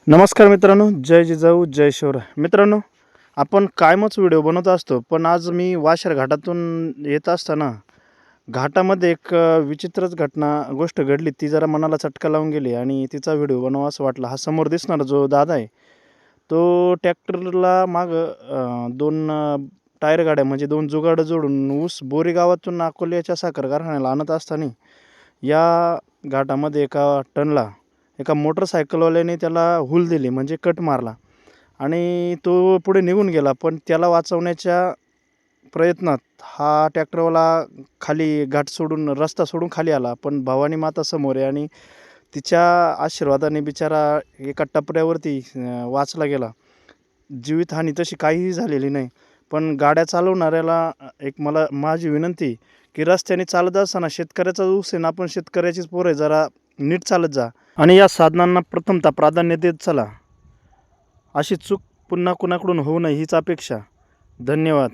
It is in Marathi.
नमस्कार मित्रांनो, जय जिजाऊ जय शिवराय. मित्रांनो, आपण कायमच व्हिडिओ बनवत असतो, पण आज मी वाशर घाटातून येत असताना घाटामध्ये एक विचित्रच गोष्ट घडली. ती जरा मनाला चटका लावून गेली आणि तिचा व्हिडिओ बनवावा असं वाटलं. हा समोर दिसणारा जो दादा आहे, तो ट्रॅक्टरला मागं 2 टायर गाड्या म्हणजे 2 जुगाडं जोडून ऊस बोरी गावातून अकोल्याच्या साखर कारखान्याला आणत असताना या घाटामध्ये एका मोटरसायकलवाल्याने त्याला हूल दिली, म्हणजे कट मारला आणि तो पुढे निघून गेला. पण त्याला वाचवण्याच्या प्रयत्नात हा ट्रॅक्टरवाला खाली रस्ता सोडून खाली आला. पण भवानी माता समोर आहे आणि तिच्या आशीर्वादाने बिचारा एका टपऱ्यावरती वाचला गेला. जीवितहानी तशी काहीही झालेली नाही. पण गाड्या चालवणाऱ्याला माझी विनंती की रस्त्याने चालत असताना शेतकऱ्याचा ऊस आहे ना, आपण शेतकऱ्याचीच पोरं आहे, जरा नीट चालत जा आणि या साधनांना प्रथमतः प्राधान्य देत चला. अशी चूक पुन्हा कुणाकडून होऊ नये हीच अपेक्षा. धन्यवाद.